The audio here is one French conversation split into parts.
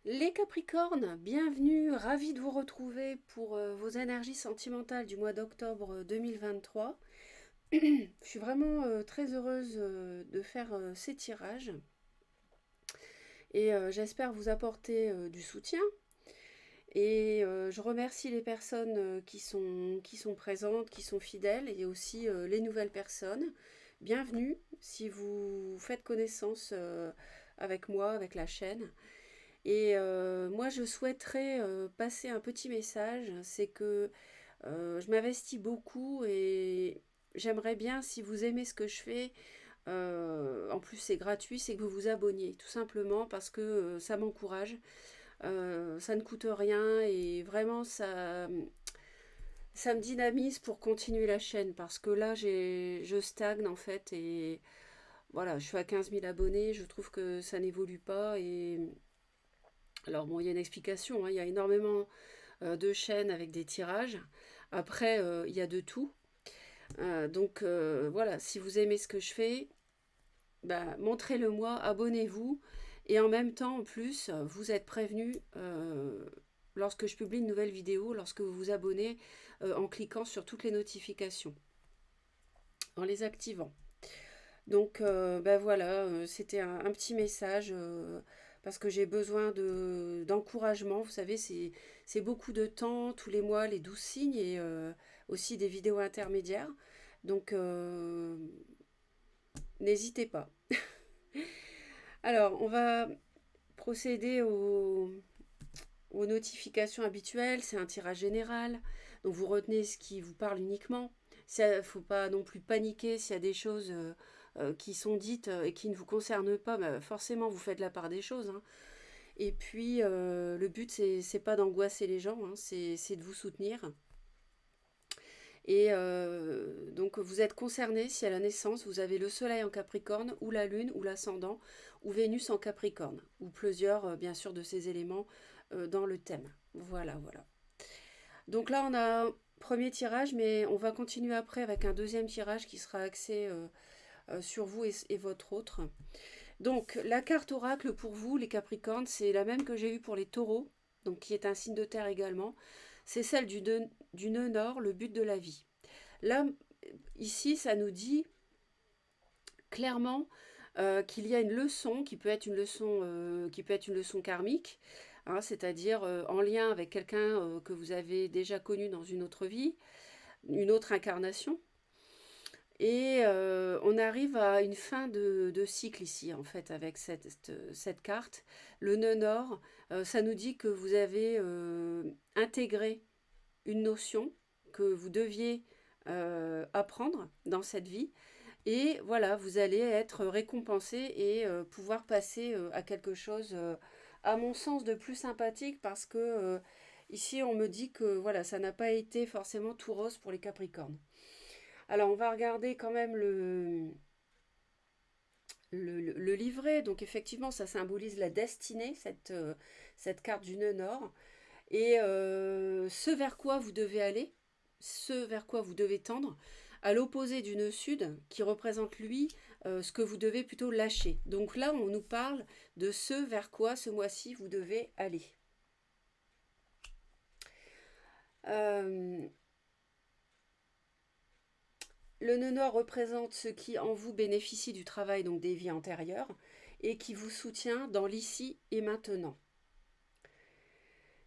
Les Capricornes, bienvenue, ravi de vous retrouver pour vos énergies sentimentales du mois d'octobre 2023. Je suis vraiment très heureuse de faire ces tirages et j'espère vous apporter du soutien. Et je remercie les personnes qui sont présentes, qui sont fidèles et aussi les nouvelles personnes. Bienvenue si vous faites connaissance avec moi, avec la chaîne. Et moi, je souhaiterais passer un petit message, c'est que je m'investis beaucoup et j'aimerais bien, si vous aimez ce que je fais, en plus c'est gratuit, c'est que vous vous abonniez, tout simplement parce que ça m'encourage, ça ne coûte rien et vraiment ça me dynamise pour continuer la chaîne parce que là je stagne en fait et voilà, je suis à 15 000 abonnés, je trouve que ça n'évolue pas et alors bon, il y a une explication, hein, il y a énormément de chaînes avec des tirages. Après, il y a de tout. Donc voilà, si vous aimez ce que je fais, bah, montrez-le moi, abonnez-vous. Et en même temps, en plus, vous êtes prévenu lorsque je publie une nouvelle vidéo, lorsque vous vous abonnez en cliquant sur toutes les notifications, en les activant. Donc ben voilà, c'était un petit message parce que j'ai besoin d'encouragement. Vous savez, c'est beaucoup de temps, tous les mois, les 12 signes et aussi des vidéos intermédiaires. Donc n'hésitez pas. Alors, on va procéder aux notifications habituelles. C'est un tirage général. Donc vous retenez ce qui vous parle uniquement. Il ne faut pas non plus paniquer s'il y a des choses qui sont dites et qui ne vous concernent pas. Bah, forcément, vous faites la part des choses, hein. Et puis, le but, c'est pas d'angoisser les gens, hein, c'est de vous soutenir. Et donc, vous êtes concerné si à la naissance, vous avez le soleil en Capricorne, ou la lune, ou l'ascendant, ou Vénus en Capricorne, ou plusieurs, bien sûr, de ces éléments dans le thème. Voilà, voilà. Donc là, on a un premier tirage, mais on va continuer après avec un deuxième tirage qui sera axé sur vous et votre autre. Donc, la carte oracle pour vous, les Capricornes, c'est la même que j'ai eue pour les taureaux, donc qui est un signe de terre également. C'est celle du nœud nord, le but de la vie. Là, ici, ça nous dit clairement qu'il y a une leçon qui peut être une leçon, qui peut être une leçon karmique, hein, c'est-à-dire en lien avec quelqu'un que vous avez déjà connu dans une autre vie, une autre incarnation. Et on arrive à une fin de cycle ici, en fait, avec cette carte. Le nœud nord, ça nous dit que vous avez intégré une notion que vous deviez apprendre dans cette vie. Et voilà, vous allez être récompensé et pouvoir passer à quelque chose, à mon sens, de plus sympathique parce que ici, on me dit que voilà, ça n'a pas été forcément tout rose pour les Capricornes. Alors, on va regarder quand même le livret. Donc, effectivement, ça symbolise la destinée, cette carte du nœud nord. Et ce vers quoi vous devez aller, ce vers quoi vous devez tendre, à l'opposé du nœud sud, qui représente lui ce que vous devez plutôt lâcher. Donc là, on nous parle de ce vers quoi ce mois-ci vous devez aller. Euh, le nœud nord représente ce qui en vous bénéficie du travail, donc des vies antérieures, et qui vous soutient dans l'ici et maintenant.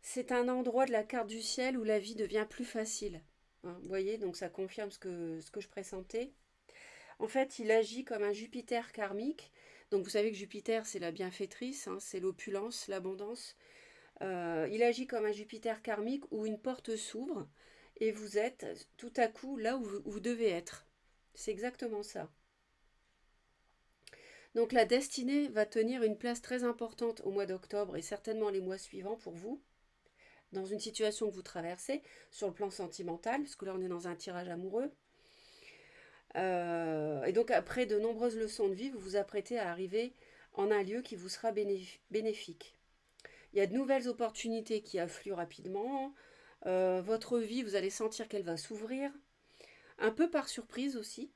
C'est un endroit de la carte du ciel où la vie devient plus facile. Hein, vous voyez, donc ça confirme ce que je pressentais. En fait, il agit comme un Jupiter karmique. Donc vous savez que Jupiter, c'est la bienfaitrice, hein, c'est l'opulence, l'abondance. Il agit comme un Jupiter karmique où une porte s'ouvre et vous êtes tout à coup là où vous devez être. C'est exactement ça. Donc la destinée va tenir une place très importante au mois d'octobre et certainement les mois suivants pour vous, dans une situation que vous traversez, sur le plan sentimental, parce que là on est dans un tirage amoureux. Et donc après de nombreuses leçons de vie, vous vous apprêtez à arriver en un lieu qui vous sera bénéfique. Il y a de nouvelles opportunités qui affluent rapidement. Votre vie, vous allez sentir qu'elle va s'ouvrir, un peu par surprise aussi.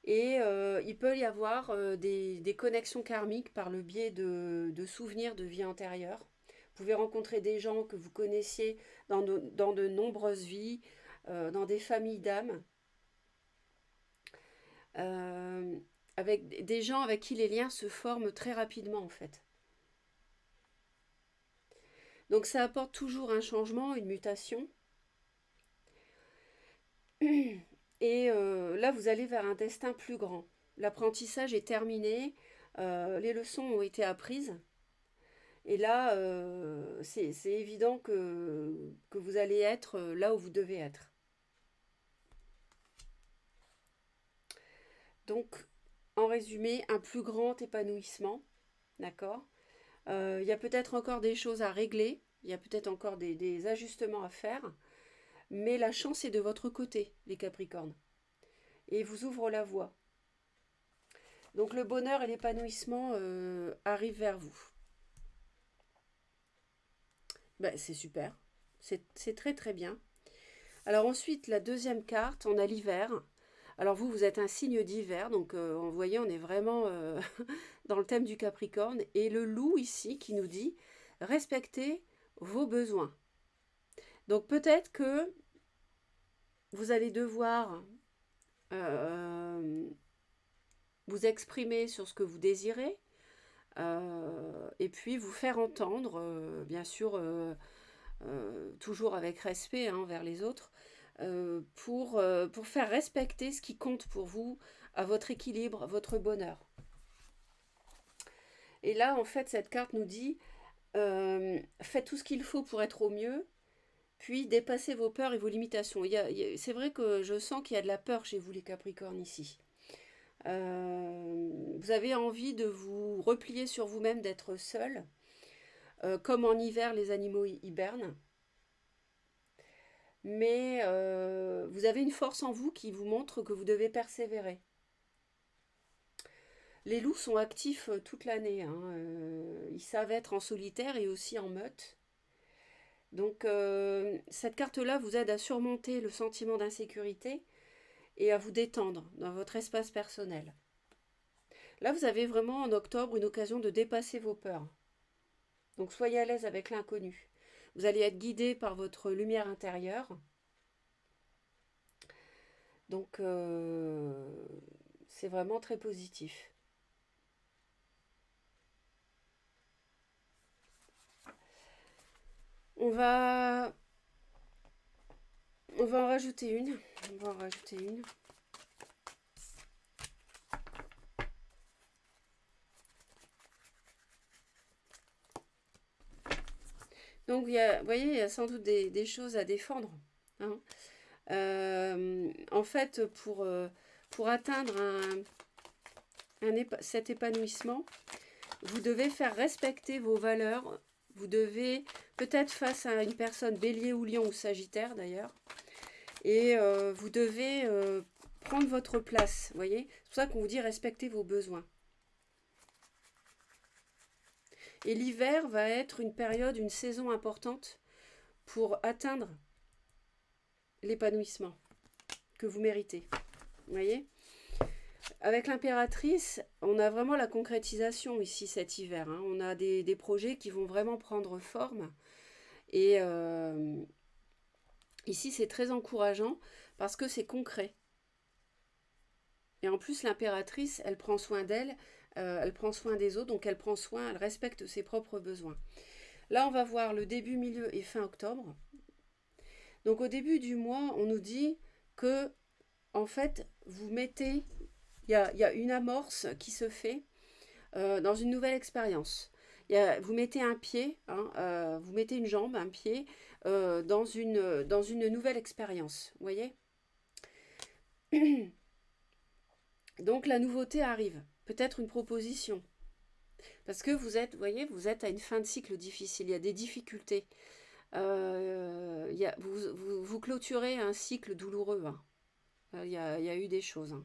Et il peut y avoir des connexions karmiques par le biais de souvenirs de vie antérieure. Vous pouvez rencontrer des gens que vous connaissiez dans de nombreuses vies, dans des familles d'âmes, euh, avec des gens avec qui les liens se forment très rapidement en fait. Donc ça apporte toujours un changement, une mutation. Et là, vous allez vers un destin plus grand. L'apprentissage est terminé, les leçons ont été apprises. Et là, c'est évident que vous allez être là où vous devez être. Donc, en résumé, un plus grand épanouissement, d'accord. Il y a peut-être encore des choses à régler, il y a peut-être encore des ajustements à faire, mais la chance est de votre côté, les Capricornes, et vous ouvre la voie. Donc le bonheur et l'épanouissement arrivent vers vous. Ben, c'est super, c'est très très bien. Alors ensuite, la deuxième carte, on a l'hiver. Alors vous, vous êtes un signe d'hiver, donc vous voyez, on est vraiment dans le thème du Capricorne. Et le loup ici qui nous dit, respectez vos besoins. Donc peut-être que vous allez devoir euh, vous exprimer sur ce que vous désirez, et puis vous faire entendre, bien sûr, toujours avec respect hein, envers les autres, pour faire respecter ce qui compte pour vous, à votre équilibre, à votre bonheur. Et là, en fait, cette carte nous dit, faites tout ce qu'il faut pour être au mieux, puis dépassez vos peurs et vos limitations. C'est vrai que je sens qu'il y a de la peur chez vous, les Capricornes, ici. Vous avez envie de vous replier sur vous-même, d'être seul. Comme en hiver, les animaux hibernent. Mais vous avez une force en vous qui vous montre que vous devez persévérer. Les loups sont actifs toute l'année. Hein. Ils savent être en solitaire et aussi en meute. Donc cette carte-là vous aide à surmonter le sentiment d'insécurité et à vous détendre dans votre espace personnel. Là, vous avez vraiment en octobre une occasion de dépasser vos peurs. Donc soyez à l'aise avec l'inconnu. Vous allez être guidé par votre lumière intérieure. Donc c'est vraiment très positif. On va, on va en rajouter une. On va en rajouter une. Donc, vous voyez, il y a sans doute des choses à défendre. Hein. En fait, pour atteindre cet épanouissement, vous devez faire respecter vos valeurs. Vous devez, peut-être face à une personne bélier ou lion ou sagittaire d'ailleurs, et vous devez prendre votre place. Vous voyez, c'est pour ça qu'on vous dit respecter vos besoins. Et l'hiver va être une période, une saison importante pour atteindre l'épanouissement que vous méritez. Vous voyez ? Avec l'impératrice, on a vraiment la concrétisation ici cet hiver. Hein. On a des projets qui vont vraiment prendre forme. Et ici, c'est très encourageant parce que c'est concret. Et en plus, l'impératrice, elle prend soin d'elle, elle prend soin des autres, donc elle prend soin, elle respecte ses propres besoins. Là, on va voir le début, milieu et fin octobre. Donc au début du mois, on nous dit que, en fait, vous mettez, il y a une amorce qui se fait dans une nouvelle expérience. Vous mettez un pied, hein, vous mettez une jambe, un pied, dans une nouvelle expérience. Vous voyez ? Donc la nouveauté arrive. Peut-être une proposition. Parce que vous êtes, vous voyez, vous êtes à une fin de cycle difficile. Il y a des difficultés. Vous clôturez un cycle douloureux. Hein. Il y a eu des choses. Hein.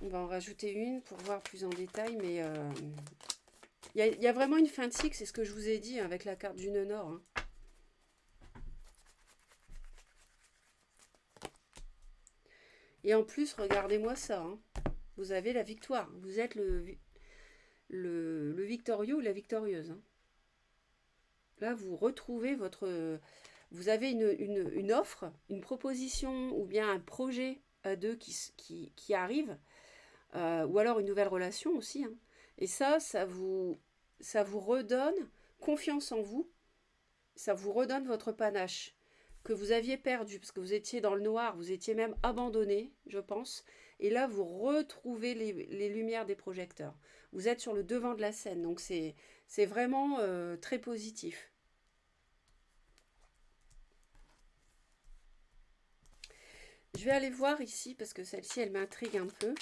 On va en rajouter une pour voir plus en détail, mais il y a vraiment une fin de cycle, c'est ce que je vous ai dit hein, avec la carte du nœud nord. Hein. Et en plus, regardez-moi ça, hein. Vous avez la victoire. Vous êtes le victorieux ou la victorieuse, hein. Là, vous retrouvez votre... Vous avez une offre, une proposition ou bien un projet à deux qui arrive, ou alors une nouvelle relation aussi, hein. Et ça vous redonne confiance en vous, ça vous redonne votre panache que vous aviez perdu, parce que vous étiez dans le noir, vous étiez même abandonné, je pense. Et là, vous retrouvez les lumières des projecteurs. Vous êtes sur le devant de la scène, donc c'est vraiment très positif. Je vais aller voir ici, parce que celle-ci, elle m'intrigue un peu.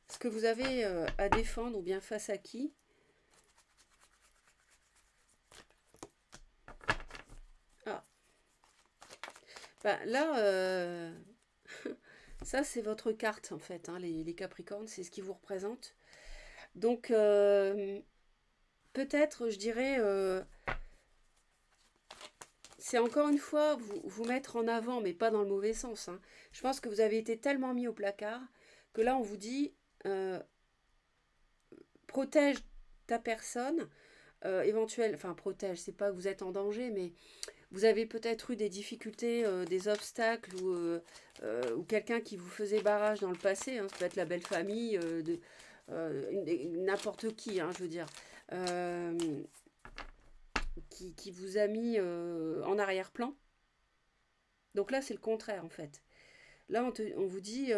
Ce que vous avez à défendre, ou bien face à qui. Ah, ben, là, ça c'est votre carte en fait, hein, les Capricornes, c'est ce qui vous représente. Donc, peut-être, je dirais, c'est encore une fois vous mettre en avant, mais pas dans le mauvais sens, hein. Je pense que vous avez été tellement mis au placard que là, on vous dit, euh, protège ta personne, enfin protège, c'est pas que vous êtes en danger, mais vous avez peut-être eu des difficultés, des obstacles ou quelqu'un qui vous faisait barrage dans le passé, hein, ça peut être la belle famille, n'importe qui, hein, je veux dire, euh, qui vous a mis en arrière-plan. Donc là, c'est le contraire en fait. Là, on vous dit,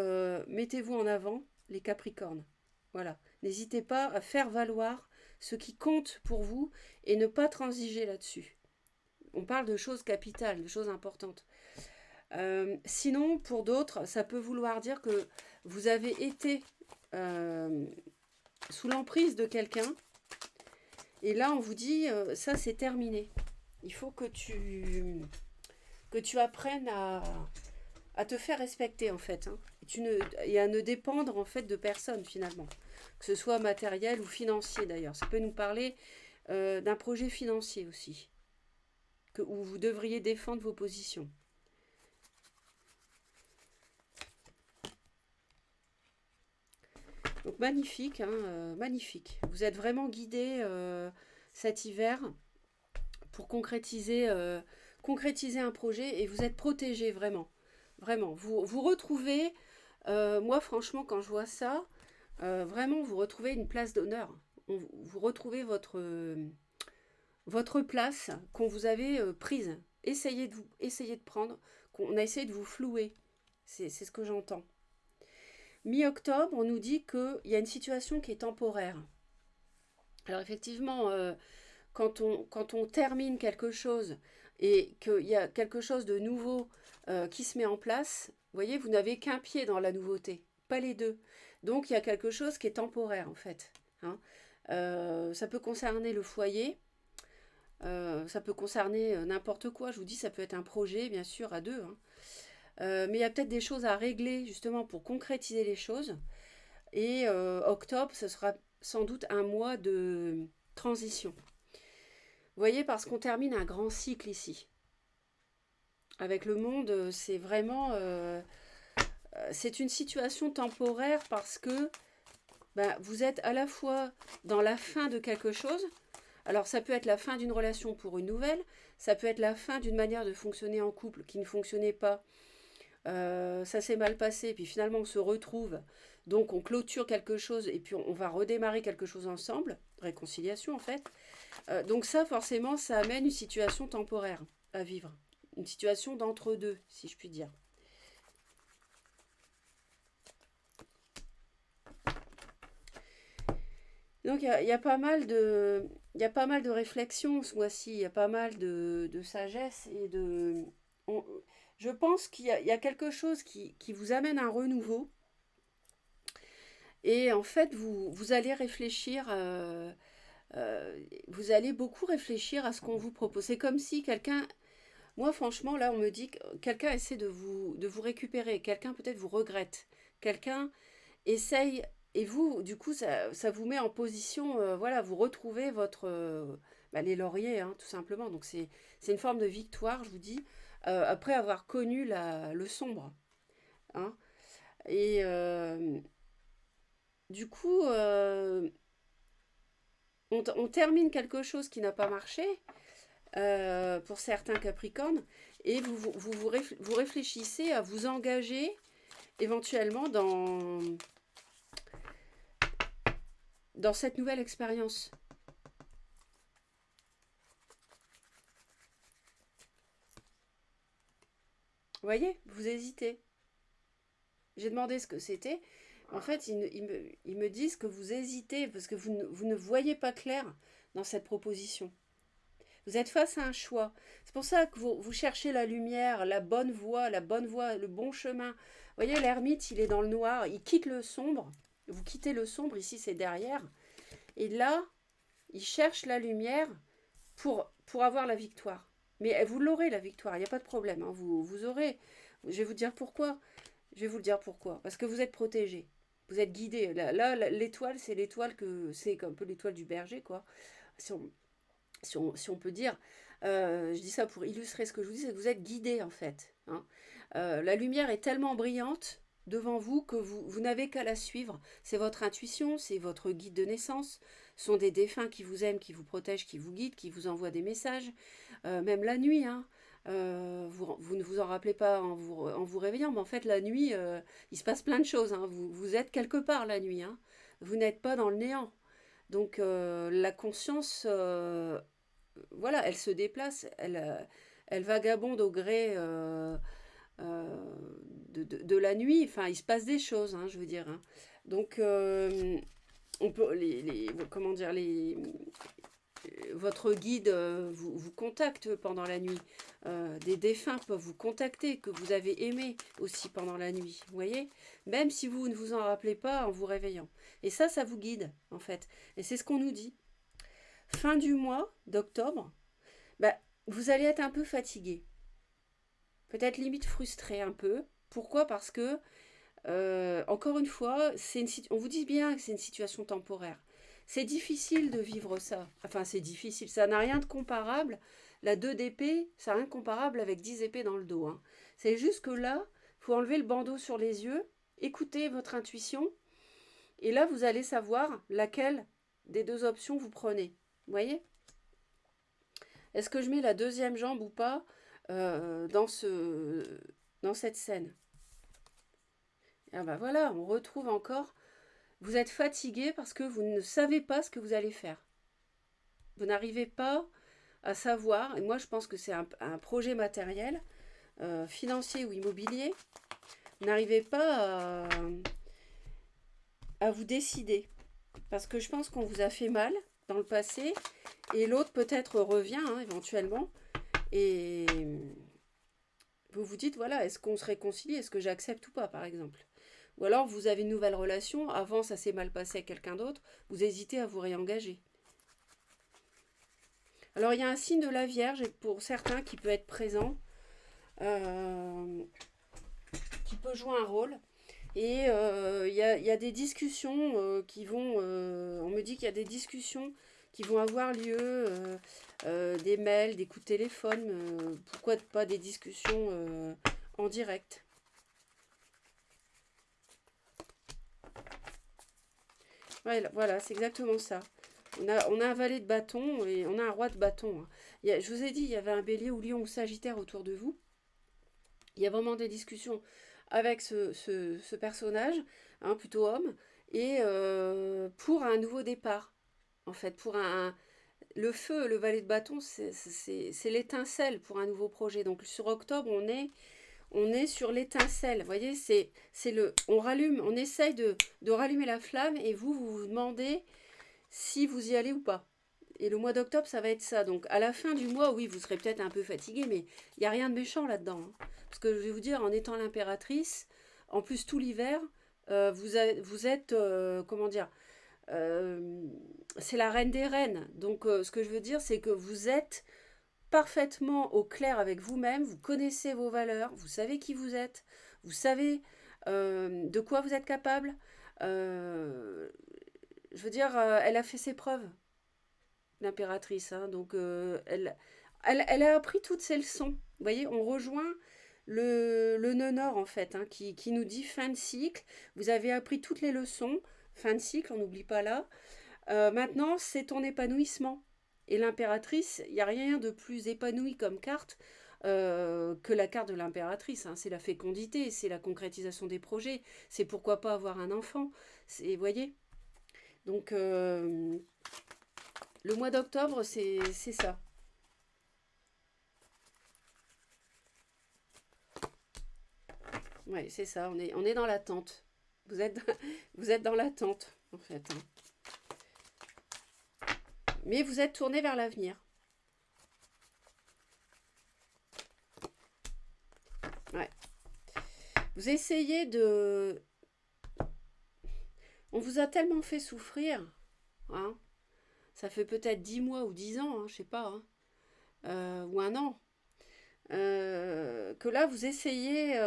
mettez-vous en avant, les Capricornes. Voilà. N'hésitez pas à faire valoir ce qui compte pour vous et ne pas transiger là-dessus. On parle de choses capitales, de choses importantes. Sinon, pour d'autres, ça peut vouloir dire que vous avez été euh, sous l'emprise de quelqu'un. Et là, on vous dit, ça c'est terminé. Il faut que tu apprennes à te faire respecter en fait, hein. Et à ne dépendre en fait de personne finalement. Que ce soit matériel ou financier d'ailleurs. Ça peut nous parler d'un projet financier aussi. Où vous devriez défendre vos positions. Donc magnifique, hein, magnifique. Vous êtes vraiment guidé cet hiver pour concrétiser un projet et vous êtes protégé vraiment. Vraiment. Vous retrouvez, moi franchement quand je vois ça, vraiment vous retrouvez une place d'honneur. Vous retrouvez votre place qu'on vous avait prise. Essayez de prendre, qu'on a essayé de vous flouer. C'est ce que j'entends. Mi-octobre, on nous dit qu'il y a une situation qui est temporaire. Alors effectivement, quand on termine quelque chose et qu'il y a quelque chose de nouveau qui se met en place, vous voyez, vous n'avez qu'un pied dans la nouveauté, pas les deux. Donc il y a quelque chose qui est temporaire en fait, hein. Ça peut concerner le foyer, ça peut concerner n'importe quoi. Je vous dis, ça peut être un projet, bien sûr, à deux, hein. Mais il y a peut-être des choses à régler justement pour concrétiser les choses. Et octobre, ce sera sans doute un mois de transition. Vous voyez, parce qu'on termine un grand cycle ici. Avec le monde, c'est vraiment... c'est une situation temporaire parce que ben, vous êtes à la fois dans la fin de quelque chose. Alors ça peut être la fin d'une relation pour une nouvelle. Ça peut être la fin d'une manière de fonctionner en couple qui ne fonctionnait pas. Ça s'est mal passé, puis finalement on se retrouve, donc on clôture quelque chose et puis on va redémarrer quelque chose ensemble, réconciliation en fait. Donc ça forcément ça amène une situation temporaire à vivre, une situation d'entre-deux si je puis dire. Donc il y a pas mal de... Il y a pas mal de réflexions ce mois-ci, il y a pas mal de sagesse et de... on- je pense il y a quelque chose qui vous amène un renouveau. Et en fait, vous allez réfléchir, vous allez beaucoup réfléchir à ce qu'on vous propose. C'est comme si quelqu'un, moi franchement, là on me dit que quelqu'un essaie de vous récupérer, quelqu'un peut-être vous regrette, quelqu'un essaye, et vous, du coup, ça vous met en position, voilà, vous retrouvez bah, les lauriers, hein, tout simplement. Donc c'est une forme de victoire, je vous dis, après avoir connu le sombre. hein. Et du coup, on termine quelque chose qui n'a pas marché pour certains Capricornes, et vous réfléchissez à vous engager éventuellement dans cette nouvelle expérience. Vous voyez, vous hésitez. J'ai demandé ce que c'était. En fait, ils me disent que vous hésitez parce que vous ne voyez pas clair dans cette proposition. Vous êtes face à un choix. C'est pour ça que vous cherchez la lumière, la bonne voie, le bon chemin. Vous voyez, l'ermite, il est dans le noir, il quitte le sombre. Vous quittez le sombre, ici c'est derrière. Et là, il cherche la lumière pour avoir la victoire. Mais vous l'aurez, la victoire, il n'y a pas de problème. Hein. Vous aurez. Je vais vous dire pourquoi. Je vais vous le dire pourquoi. Parce que vous êtes protégé. Vous êtes guidé. Là, l'étoile, c'est l'étoile que. C'est un peu l'étoile du berger, quoi. Si on, si on peut dire. Je dis ça pour illustrer ce que je vous dis, c'est que vous êtes guidé, en fait. Hein. La lumière est tellement brillante devant vous que vous n'avez qu'à la suivre. C'est votre intuition, c'est votre guide de naissance. Ce sont des défunts qui vous aiment, qui vous protègent, qui vous guident, qui vous envoient des messages. Même la nuit, hein. Vous ne vous en rappelez pas en vous réveillant, mais en fait, la nuit, il se passe plein de choses. Hein. Vous êtes quelque part la nuit. Hein. Vous n'êtes pas dans le néant. Donc, la conscience, voilà, elle se déplace, elle vagabonde au gré de la nuit. Enfin, il se passe des choses, hein, je veux dire. Hein. Donc, on peut, comment dire, votre guide vous contacte pendant la nuit. Des défunts peuvent vous contacter, que vous avez aimé aussi pendant la nuit. Vous voyez, même si vous ne vous en rappelez pas en vous réveillant. Et ça vous guide, en fait. Et c'est ce qu'on nous dit. Fin du mois d'octobre, bah, vous allez être un peu fatigué. Peut-être limite frustré un peu. Pourquoi? Parce que, encore une fois, on vous dit bien que c'est une situation temporaire. C'est difficile de vivre ça. Enfin, c'est difficile. Ça n'a rien de comparable. La 2 d'épée, ça n'a rien de comparable avec 10 épées dans le dos. Hein. C'est juste que là, il faut enlever le bandeau sur les yeux, écouter votre intuition, et là, vous allez savoir laquelle des deux options vous prenez. Vous voyez? Est-ce que je mets la deuxième jambe ou pas dans cette scène? Ah bah voilà, on retrouve encore. Vous êtes fatigué parce que vous ne savez pas ce que vous allez faire. Vous n'arrivez pas à savoir, et moi je pense que c'est un projet matériel, financier ou immobilier, vous n'arrivez pas à vous décider. Parce que je pense qu'on vous a fait mal dans le passé, et l'autre peut-être revient hein, éventuellement, et vous vous dites, voilà, est-ce qu'on se réconcilie, est-ce que j'accepte ou pas, par exemple. Ou alors vous avez une nouvelle relation, avant ça s'est mal passé avec quelqu'un d'autre, vous hésitez à vous réengager. Alors il y a un signe de la Vierge pour certains qui peut être présent, euh, qui peut jouer un rôle. Et y a des discussions qui vont... on me dit qu'il y a des discussions qui vont avoir lieu, des mails, des coups de téléphone, pourquoi pas des discussions en direct. Voilà, c'est exactement ça. On a un valet de bâton et on a un roi de bâton. Hein. Je vous ai dit, il y avait un bélier ou lion ou sagittaire autour de vous. Il y a vraiment des discussions avec ce personnage, hein, plutôt homme, et pour un nouveau départ, en fait, le feu, le valet de bâton, c'est l'étincelle pour un nouveau projet. Donc sur octobre, on est sur l'étincelle. Vous voyez, on rallume, on essaye de rallumer la flamme et vous demandez si vous y allez ou pas. Et le mois d'octobre, ça va être ça. Donc à la fin du mois, oui, vous serez peut-être un peu fatigué, mais il n'y a rien de méchant là-dedans. Hein. Parce que je vais vous dire, en étant l'impératrice, en plus tout l'hiver, vous êtes, comment dire, euh, c'est la reine des reines. Donc ce que je veux dire, c'est que vous êtes parfaitement au clair avec vous-même, vous connaissez vos valeurs, vous savez qui vous êtes, vous savez de quoi vous êtes capable. Euh, je veux dire, elle a fait ses preuves, l'impératrice. Hein, donc, elle a appris toutes ses leçons. Vous voyez, on rejoint le nœud nord en fait, hein, qui nous dit fin de cycle. Vous avez appris toutes les leçons. Fin de cycle, on n'oublie pas là. Maintenant, c'est ton épanouissement. Et l'impératrice, il n'y a rien de plus épanoui comme carte que la carte de l'impératrice. Hein. C'est la fécondité, c'est la concrétisation des projets, c'est pourquoi pas avoir un enfant. Vous voyez. Donc, le mois d'octobre, c'est ça. Ouais, c'est ça, on est dans l'attente. Vous êtes, vous êtes dans l'attente, en fait. Hein. Mais vous êtes tourné vers l'avenir. Ouais. Vous essayez de... On vous a tellement fait souffrir, hein. Ça fait peut-être 10 mois ou 10 ans, hein, je sais pas, hein, ou un an, que là vous essayez,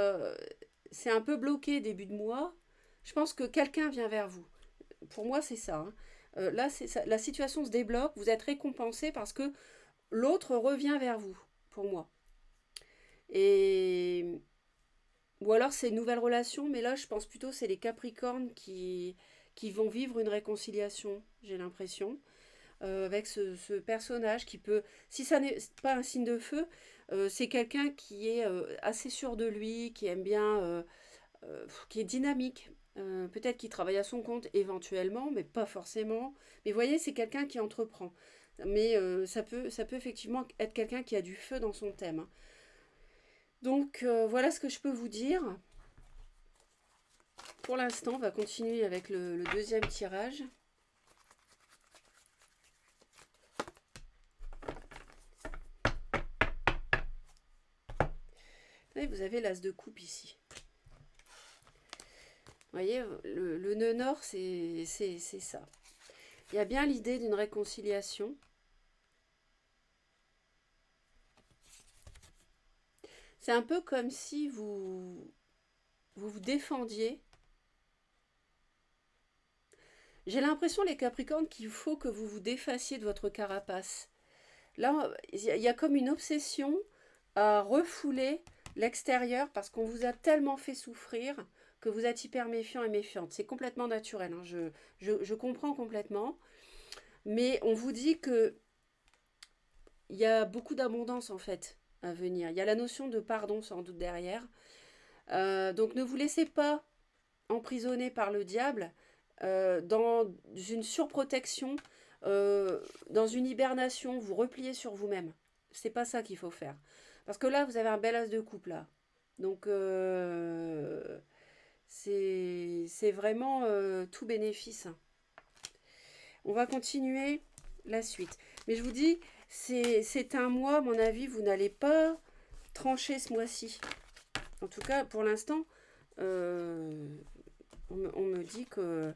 c'est un peu bloqué début de mois. Je pense que quelqu'un vient vers vous. Pour moi, c'est ça. Hein. Là, c'est ça, la situation se débloque, vous êtes récompensé parce que l'autre revient vers vous, pour moi. Et ou alors c'est une nouvelle relation, mais là je pense plutôt c'est les Capricornes qui vont vivre une réconciliation, j'ai l'impression, avec ce personnage qui peut, si ça n'est pas un signe de feu, c'est quelqu'un qui est assez sûr de lui, qui aime bien, qui est dynamique. Peut-être qu'il travaille à son compte éventuellement, mais pas forcément. Mais vous voyez, c'est quelqu'un qui entreprend. Mais ça peut effectivement être quelqu'un qui a du feu dans son thème. Hein. Donc voilà ce que je peux vous dire. Pour l'instant, on va continuer avec le deuxième tirage. Et vous avez l'as de coupe ici. Vous voyez, le nœud nord, c'est ça. Il y a bien l'idée d'une réconciliation. C'est un peu comme si vous défendiez. J'ai l'impression, les Capricornes, qu'il faut que vous vous défassiez de votre carapace. Là, il y a comme une obsession à refouler l'extérieur parce qu'on vous a tellement fait souffrir que vous êtes hyper méfiant et méfiante. C'est complètement naturel, hein. Je comprends complètement. Mais on vous dit que il y a beaucoup d'abondance en fait à venir. Il y a la notion de pardon sans doute derrière. Donc ne vous laissez pas emprisonner par le diable dans une surprotection, dans une hibernation, vous repliez sur vous-même. C'est pas ça qu'il faut faire. Parce que là, vous avez un bel as de coupe là. Donc c'est vraiment tout bénéfice. On va continuer la suite. Mais je vous dis, c'est un mois, à mon avis, vous n'allez pas trancher ce mois-ci. En tout cas, pour l'instant, on me dit que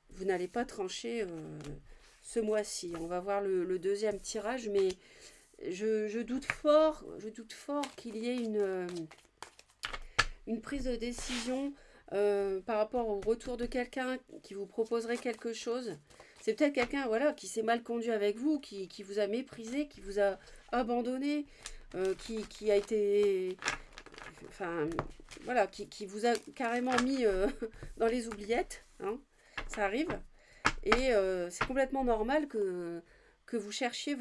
vous n'allez pas trancher ce mois-ci. On va voir le deuxième tirage, mais je doute fort qu'il y ait une prise de décision par rapport au retour de quelqu'un qui vous proposerait quelque chose. C'est peut-être quelqu'un voilà, qui s'est mal conduit avec vous, qui vous a méprisé, qui vous a abandonné, qui a été... Enfin, voilà, qui vous a carrément mis dans les oubliettes. Hein, ça arrive. Et c'est complètement normal que vous cherchiez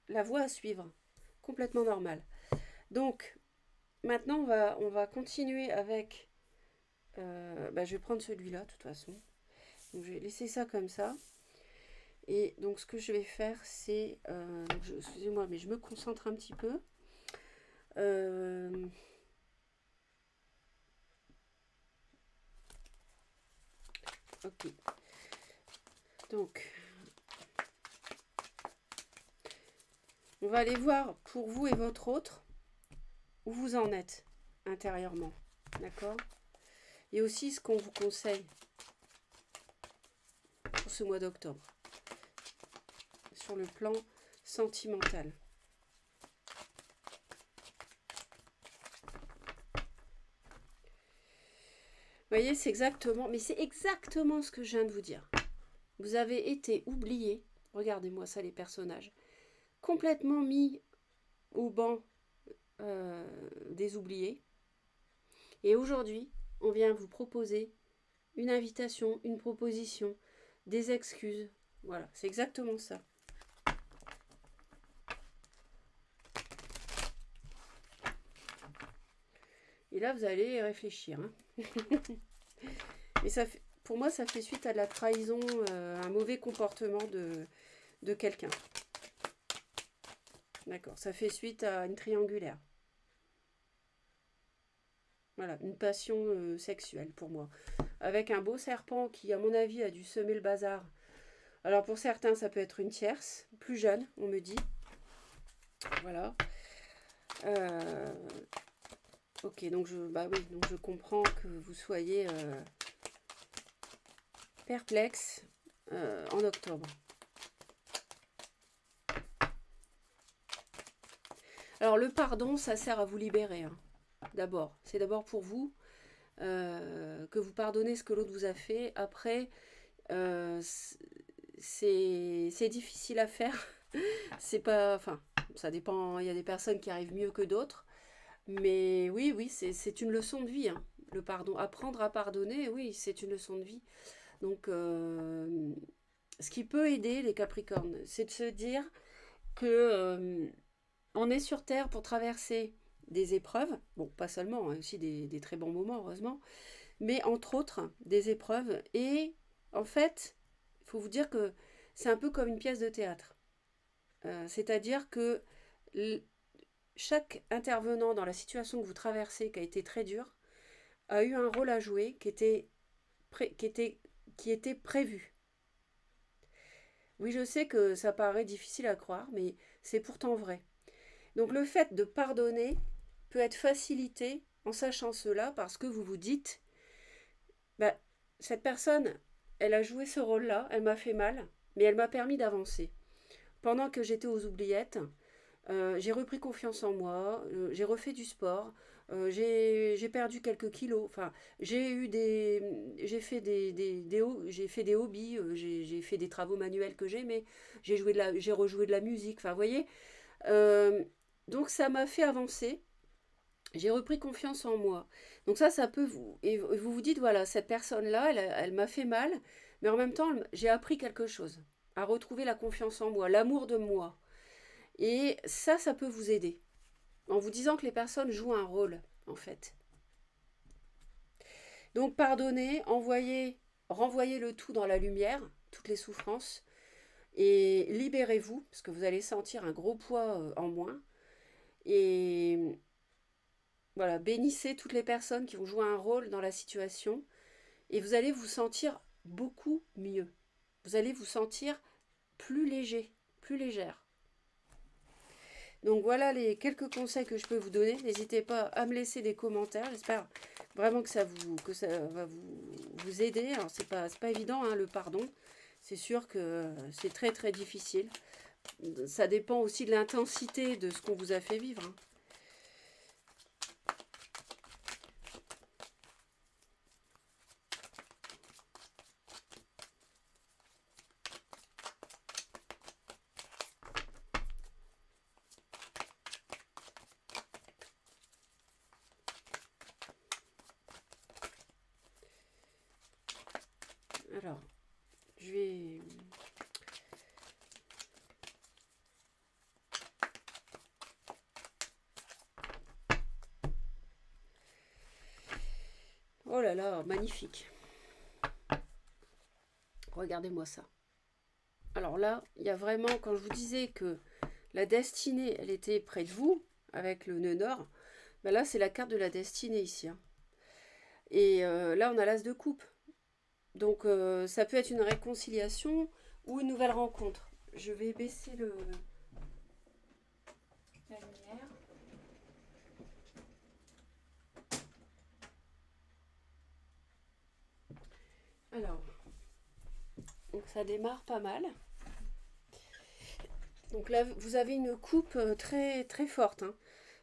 la voie à suivre. Complètement normal. Donc, maintenant, on va continuer avec... je vais prendre celui-là, de toute façon. Donc, je vais laisser ça comme ça. Et donc, ce que je vais faire, c'est... excusez-moi, mais je me concentre un petit peu. Ok. Donc, on va aller voir pour vous et votre autre où vous en êtes intérieurement. D'accord ? Et aussi ce qu'on vous conseille pour ce mois d'octobre sur le plan sentimental. Vous voyez, c'est exactement, mais c'est exactement ce que je viens de vous dire. Vous avez été oublié, regardez-moi ça les personnages, complètement mis au banc des oubliés. Et aujourd'hui, on vient vous proposer une invitation, une proposition, des excuses. Voilà, c'est exactement ça. Et là, vous allez y réfléchir. Hein. Et ça fait, pour moi, ça fait suite à de la trahison, un mauvais comportement de quelqu'un. D'accord, ça fait suite à une triangulaire. Voilà, une passion sexuelle pour moi. Avec un beau serpent qui, à mon avis, a dû semer le bazar. Alors pour certains, ça peut être une tierce, plus jeune, on me dit. Voilà. Euh, ok, donc donc je comprends que vous soyez perplexe en octobre. Alors le pardon, ça sert à vous libérer. Hein. D'abord, c'est d'abord pour vous que vous pardonnez ce que l'autre vous a fait. Après, euh, c'est difficile à faire. C'est pas, enfin, ça dépend. Il y a des personnes qui arrivent mieux que d'autres. Mais oui, oui, c'est une leçon de vie. Hein, le pardon, apprendre à pardonner, oui, c'est une leçon de vie. Donc, ce qui peut aider les Capricornes, c'est de se dire que on est sur Terre pour traverser des épreuves, bon, pas seulement, hein, aussi des très bons moments, heureusement, mais entre autres, des épreuves. Et en fait, il faut vous dire que c'est un peu comme une pièce de théâtre. C'est-à-dire que chaque intervenant dans la situation que vous traversez, qui a été très dure, a eu un rôle à jouer qui était prévu. Oui, je sais que ça paraît difficile à croire, mais c'est pourtant vrai. Donc le fait de pardonner peut être facilité en sachant cela parce que vous vous dites, bah, cette personne, elle a joué ce rôle-là, elle m'a fait mal, mais elle m'a permis d'avancer. Pendant que j'étais aux oubliettes, j'ai repris confiance en moi, j'ai refait du sport, j'ai perdu quelques kilos. Enfin, j'ai fait j'ai fait des hobbies, j'ai fait des travaux manuels que j'aimais, j'ai rejoué de la musique. Enfin, vous voyez. Euh, donc ça m'a fait avancer. J'ai repris confiance en moi. Donc ça peut vous... Et vous vous dites, voilà, cette personne-là, elle m'a fait mal, mais en même temps, j'ai appris quelque chose, à retrouver la confiance en moi, l'amour de moi. Et ça peut vous aider, en vous disant que les personnes jouent un rôle, en fait. Donc pardonnez, renvoyez le tout dans la lumière, toutes les souffrances, et libérez-vous, parce que vous allez sentir un gros poids en moins. Et voilà, bénissez toutes les personnes qui vont jouer un rôle dans la situation et vous allez vous sentir beaucoup mieux. Vous allez vous sentir plus léger, plus légère. Donc voilà les quelques conseils que je peux vous donner. N'hésitez pas à me laisser des commentaires. J'espère vraiment que ça va vous aider. Alors c'est pas évident hein, le pardon. C'est sûr que c'est très très difficile. Ça dépend aussi de l'intensité de ce qu'on vous a fait vivre. Hein. Alors, je vais... Oh là là, magnifique. Regardez-moi ça. Alors là, il y a vraiment, quand je vous disais que la destinée, elle était près de vous, avec le nœud nord, ben là, c'est la carte de la destinée ici. Hein. Et là, on a l'as de coupe. Donc, ça peut être une réconciliation ou une nouvelle rencontre. Je vais baisser la lumière. Alors, donc ça démarre pas mal. Donc là, vous avez une coupe très, très forte. Hein.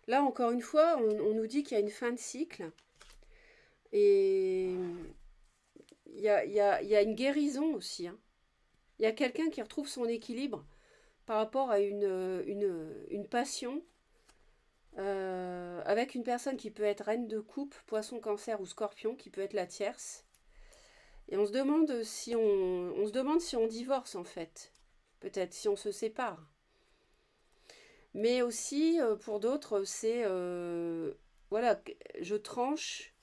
Là, encore une fois, on nous dit qu'il y a une fin de cycle. Et il y a une guérison aussi. Hein. Il y a quelqu'un qui retrouve son équilibre par rapport à une passion avec une personne qui peut être reine de coupe, poisson, cancer ou scorpion, qui peut être la tierce. Et on se demande si on divorce en fait. Peut-être si on se sépare. Mais aussi, pour d'autres, c'est voilà, je tranche.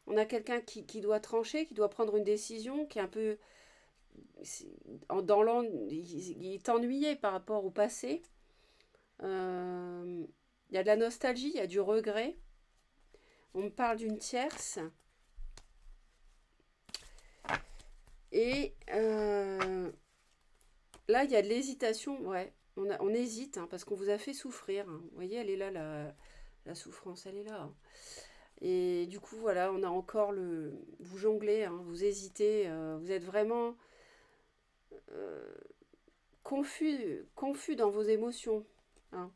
On a quelqu'un qui doit trancher, qui doit prendre une décision, qui est un peu dans il est ennuyé par rapport au passé. Il y a de la nostalgie, il y a du regret. On me parle d'une tierce. Et là, il y a de l'hésitation. Ouais, on hésite parce qu'on vous a fait souffrir. Vous voyez, elle est là, la souffrance, elle est là. Et du coup, voilà, on a encore le... Vous jonglez, vous hésitez, vous êtes vraiment euh, confus dans vos émotions. Hein.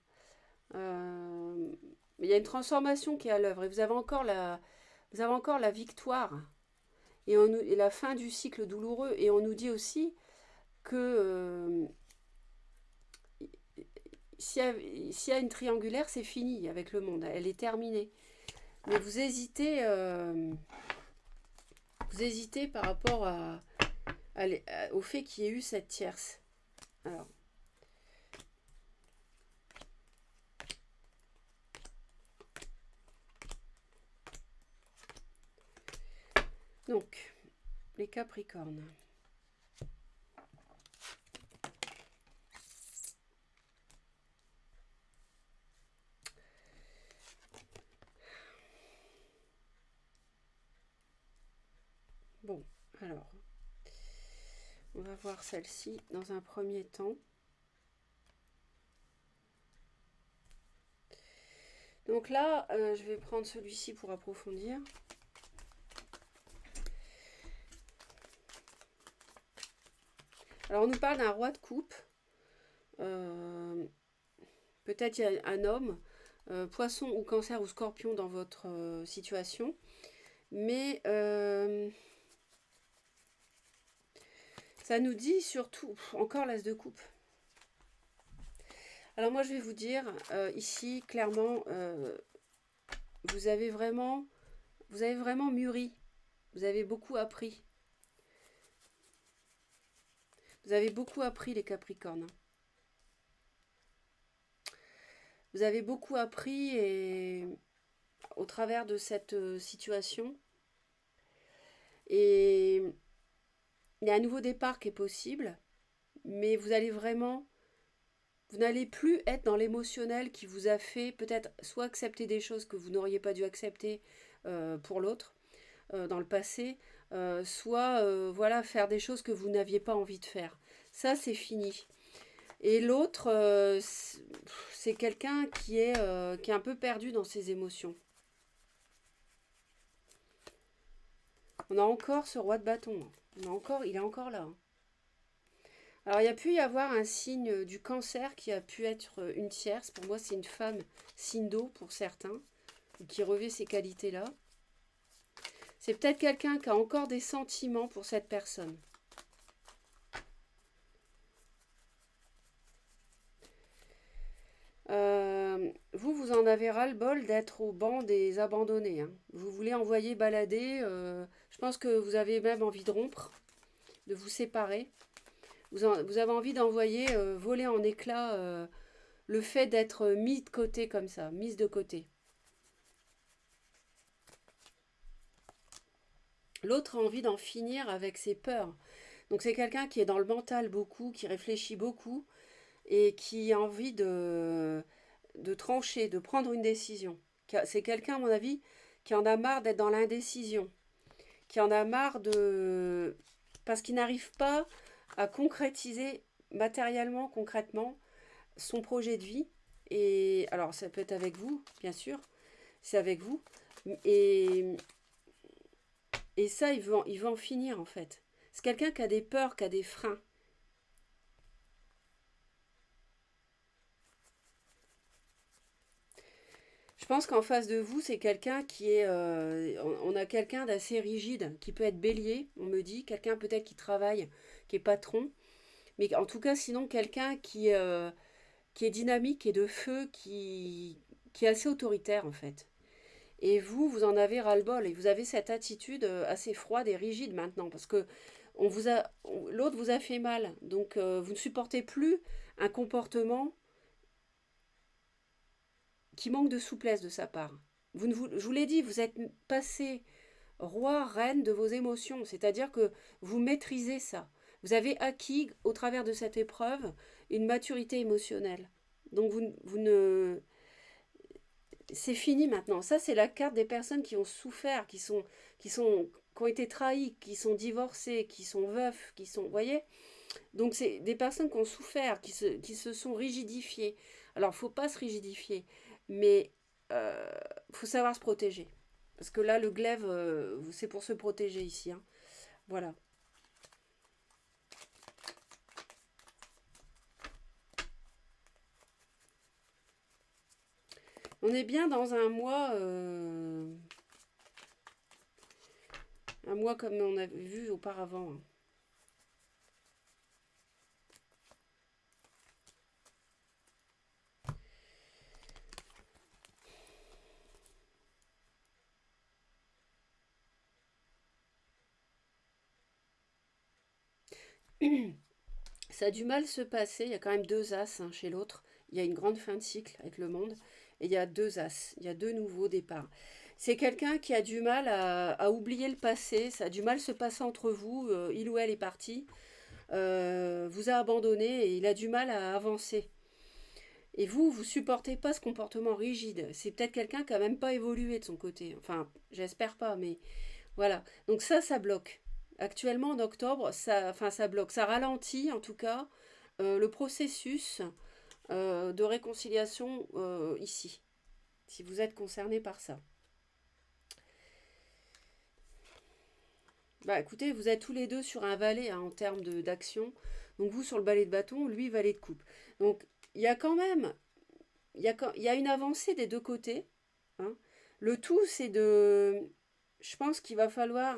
Il y a une transformation qui est à l'œuvre et vous avez encore la victoire et la fin du cycle douloureux. Et on nous dit aussi que s'il y a une triangulaire, c'est fini avec le monde, elle est terminée. Mais vous hésitez par rapport au fait qu'il y ait eu cette tierce. Alors, donc, les Capricornes. Bon, alors, on va voir celle-ci dans un premier temps. Donc là, je vais prendre celui-ci pour approfondir. Alors, on nous parle d'un roi de coupe. Peut-être il y a un homme, poisson ou cancer ou scorpion dans votre situation. Mais ça nous dit surtout, encore l'as de coupe. Alors moi je vais vous dire, ici clairement, vous avez vraiment mûri, vous avez beaucoup appris. Vous avez beaucoup appris les Capricornes. Vous avez beaucoup appris et au travers de cette situation. Et il y a un nouveau départ qui est possible, mais vous n'allez plus être dans l'émotionnel qui vous a fait peut-être soit accepter des choses que vous n'auriez pas dû accepter pour l'autre dans le passé, soit voilà, faire des choses que vous n'aviez pas envie de faire. Ça, c'est fini. Et l'autre, c'est quelqu'un qui est un peu perdu dans ses émotions. On a encore ce roi de bâton. Il est encore là. Alors, il y a pu y avoir un signe du cancer qui a pu être une tierce. Pour moi, c'est une femme signe d'eau pour certains, qui revêt ces qualités-là. C'est peut-être quelqu'un qui a encore des sentiments pour cette personne. Vous en avez ras-le-bol d'être au banc des abandonnés. Vous voulez envoyer balader. Je pense que vous avez même envie de rompre, de vous séparer. Vous avez envie d'envoyer voler en éclats le fait d'être mis de côté comme ça, mise de côté. L'autre a envie d'en finir avec ses peurs. Donc c'est quelqu'un qui est dans le mental beaucoup, qui réfléchit beaucoup et qui a envie de trancher, de prendre une décision. C'est quelqu'un, à mon avis, qui en a marre d'être dans l'indécision, qui en a marre de... parce qu'il n'arrive pas à concrétiser matériellement, concrètement, son projet de vie. Et alors, ça peut être avec vous, bien sûr, c'est avec vous. Et, et ça, il veut en finir, en fait. C'est quelqu'un qui a des peurs, qui a des freins. Je pense qu'en face de vous, c'est quelqu'un qui est... on a quelqu'un d'assez rigide, qui peut être bélier, on me dit, quelqu'un peut-être qui travaille, qui est patron, mais en tout cas, sinon, quelqu'un qui est dynamique et de feu, qui est assez autoritaire en fait. Et vous, vous en avez ras-le-bol et vous avez cette attitude assez froide et rigide maintenant parce que l'autre vous a fait mal. Donc vous ne supportez plus un comportement qui manque de souplesse de sa part. Je vous l'ai dit, vous êtes passé roi, reine de vos émotions, c'est-à-dire que vous maîtrisez ça. Vous avez acquis au travers de cette épreuve une maturité émotionnelle. Donc vous ne c'est fini maintenant. Ça, c'est la carte des personnes qui ont souffert, qui ont été trahies, qui sont divorcées, qui sont veufs, qui sont, vous voyez. Donc c'est des personnes qui ont souffert, qui se sont rigidifiées. Alors, faut pas se rigidifier, mais faut savoir se protéger. Parce que là, le glaive, c'est pour se protéger ici, hein. Voilà. On est bien dans un mois comme on a vu auparavant, hein. Ça a du mal se passer. Il y a quand même deux as hein, chez l'autre. Il y a une grande fin de cycle avec le monde. Et il y a deux as. Il y a deux nouveaux départs. C'est quelqu'un qui a du mal à oublier le passé. Ça a du mal se passer entre vous. Il ou elle est parti. Vous a abandonné et il a du mal à avancer. Et vous supportez pas ce comportement rigide. C'est peut-être quelqu'un qui a même pas évolué de son côté. Enfin, j'espère pas, mais voilà. Donc ça bloque. Actuellement, en octobre, ça bloque. Ça ralentit, en tout cas, le processus de réconciliation ici, si vous êtes concerné par ça. Bah écoutez, vous êtes tous les deux sur un valet hein, en termes d'action. Donc vous sur le balai de bâton, lui valet de coupe. Donc il y a quand même, il y a une avancée des deux côtés, hein. Le tout, c'est je pense qu'il va falloir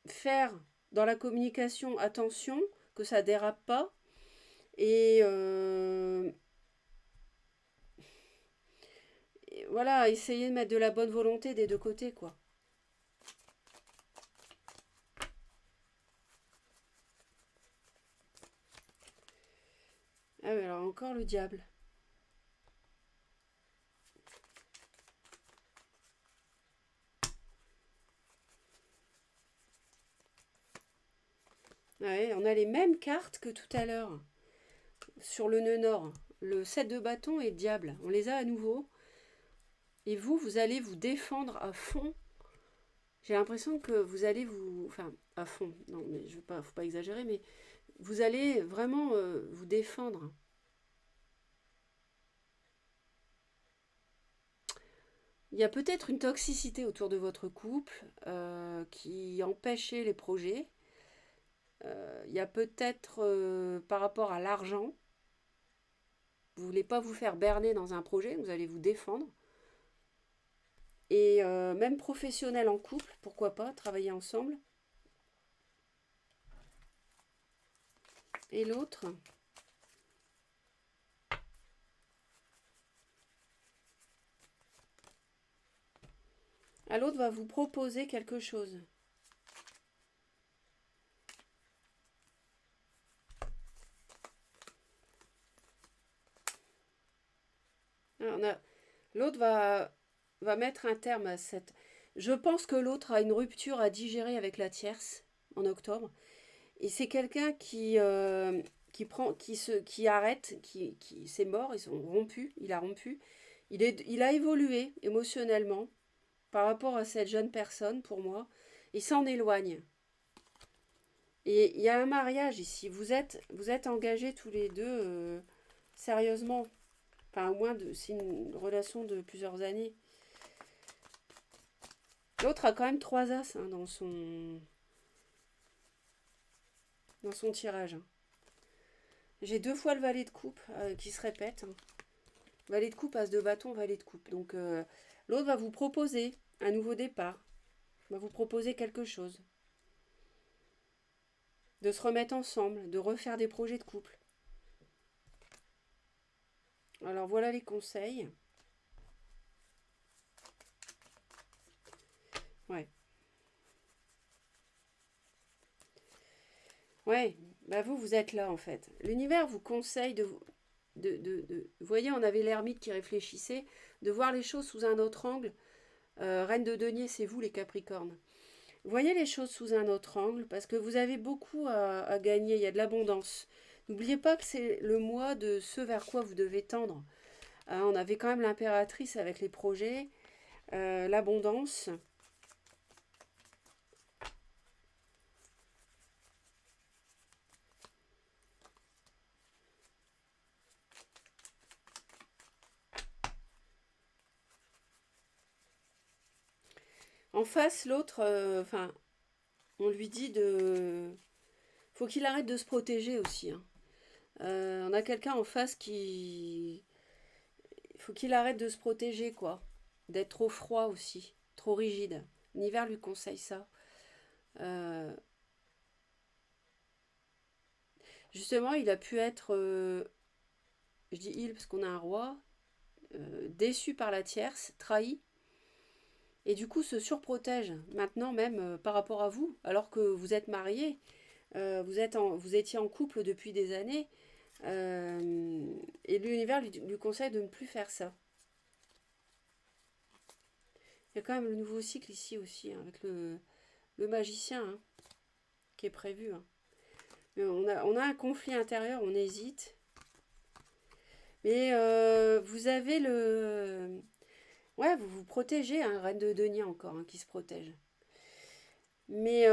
faire dans la communication attention que ça dérape pas et et voilà, essayer de mettre de la bonne volonté des deux côtés quoi. Ah oui, alors encore le diable. Ouais, on a les mêmes cartes que tout à l'heure sur le nœud nord. Le 7 de bâton et le diable. On les a à nouveau. Et vous allez vous défendre à fond. J'ai l'impression que vous allez vous... Enfin, à fond. Non, mais je veux pas, faut pas exagérer, mais vous allez vraiment vous défendre. Il y a peut-être une toxicité autour de votre couple qui empêchait les projets. Il y a peut-être par rapport à l'argent, vous ne voulez pas vous faire berner dans un projet, vous allez vous défendre. Et même professionnel en couple, pourquoi pas, travailler ensemble. Et l'autre, l'autre va vous proposer quelque chose. L'autre va mettre un terme à cette... Je pense que l'autre a une rupture à digérer avec la tierce en octobre. Et c'est quelqu'un qui arrête, c'est mort, ils sont rompus, il a rompu. Il a évolué émotionnellement par rapport à cette jeune personne, pour moi. Il s'en éloigne. Et il y a un mariage ici. Vous êtes engagés tous les deux sérieusement. Enfin, au moins, c'est une relation de plusieurs années. L'autre a quand même trois as hein, dans son tirage, hein. J'ai deux fois le valet de coupe qui se répète, hein. Valet de coupe, as de bâton, valet de coupe. Donc l'autre va vous proposer un nouveau départ, va vous proposer quelque chose. De se remettre ensemble, de refaire des projets de couple. Alors voilà les conseils. Ouais, bah vous êtes là en fait. L'univers vous conseille vous voyez, on avait l'ermite qui réfléchissait, de voir les choses sous un autre angle. Reine de denier, c'est vous les Capricornes. Voyez les choses sous un autre angle parce que vous avez beaucoup à gagner, il y a de l'abondance. N'oubliez pas que c'est le mois de ce vers quoi vous devez tendre. Hein, on avait quand même l'impératrice avec les projets, l'abondance. En face, l'autre, enfin, on lui dit de... Faut qu'il arrête de se protéger aussi. Hein. On a quelqu'un en face qui... Faut qu'il arrête de se protéger, quoi. D'être trop froid aussi, trop rigide. L'hiver lui conseille ça. Euh, Justement, il a pu être, je dis il parce qu'on a un roi, déçu par la tierce, trahi, et du coup se surprotège maintenant même par rapport à vous, alors que vous êtes mariés, vous étiez en couple depuis des années, et l'univers lui conseille de ne plus faire ça. Il y a quand même le nouveau cycle ici aussi, hein, avec le magicien hein, qui est prévu. Hein. Mais on a un conflit intérieur, on hésite. Mais vous avez le... Ouais, vous vous protégez, hein, reine de denier encore, hein, qui se protège. Mais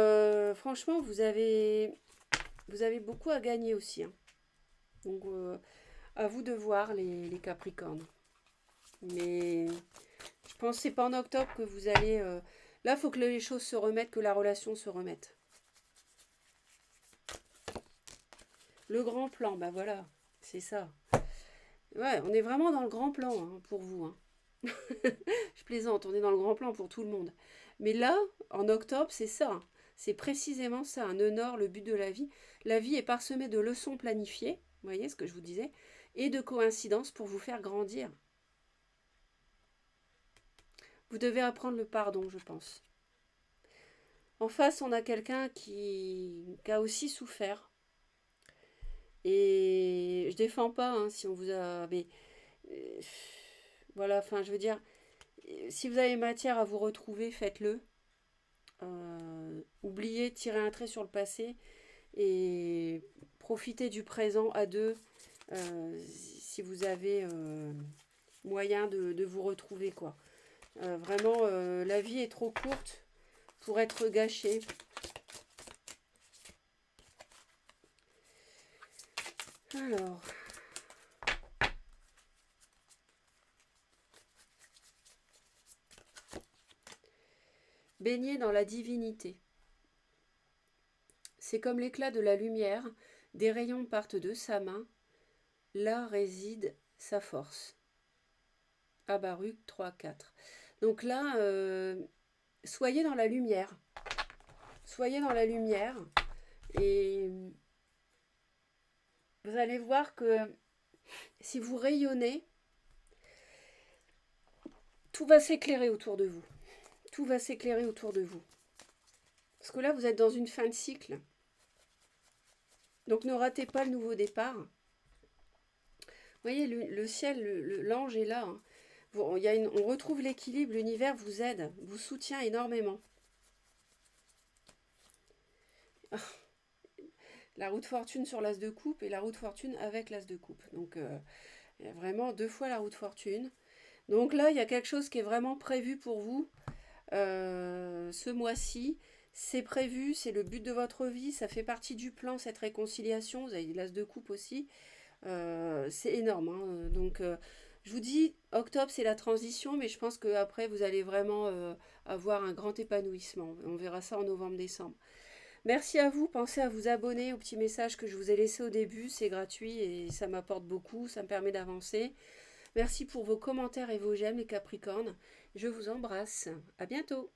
franchement, vous avez beaucoup à gagner aussi. Hein. Donc, à vous de voir les Capricornes. Mais je pense que c'est pas en octobre que vous allez... Là, il faut que les choses se remettent, que la relation se remette. Le grand plan, bah voilà, c'est ça. Ouais, on est vraiment dans le grand plan hein, pour vous. Hein. Je plaisante, on est dans le grand plan pour tout le monde. Mais là, en octobre, c'est ça. Hein. C'est précisément ça, un nœud nord, le but de la vie. La vie est parsemée de leçons planifiées, vous voyez ce que je vous disais, et de coïncidences pour vous faire grandir. Vous devez apprendre le pardon, je pense. En face, on a quelqu'un qui a aussi souffert. Et je défends pas hein, si on vous a... Mais, euh, voilà, enfin, je veux dire, si vous avez matière à vous retrouver, faites-le. Oubliez, tirez un trait sur le passé et profitez du présent à deux si vous avez moyen de vous retrouver quoi. Vraiment, la vie est trop courte pour être gâchée. Alors, baigner dans la divinité. C'est comme l'éclat de la lumière, des rayons partent de sa main, là réside sa force. Abaruc 3-4. Donc là, soyez dans la lumière. Soyez dans la lumière et vous allez voir que si vous rayonnez, tout va s'éclairer autour de vous. Tout va s'éclairer autour de vous. Parce que là, vous êtes dans une fin de cycle. Donc ne ratez pas le nouveau départ. Vous voyez, le ciel, l'ange est là. Hein. On retrouve l'équilibre, l'univers vous aide, vous soutient énormément. La roue de fortune sur l'as de coupe et la roue de fortune avec l'as de coupe. Donc il y a vraiment 2 fois la roue de fortune. Donc là, il y a quelque chose qui est vraiment prévu pour vous ce mois-ci. C'est prévu, c'est le but de votre vie, ça fait partie du plan, cette réconciliation. Vous avez l'as de coupe aussi. C'est énorme. Hein. Donc je vous dis, octobre c'est la transition, mais je pense qu'après vous allez vraiment avoir un grand épanouissement. On verra ça en novembre-décembre. Merci à vous, pensez à vous abonner au petit message que je vous ai laissé au début, c'est gratuit et ça m'apporte beaucoup, ça me permet d'avancer. Merci pour vos commentaires et vos j'aime les Capricornes, je vous embrasse, à bientôt.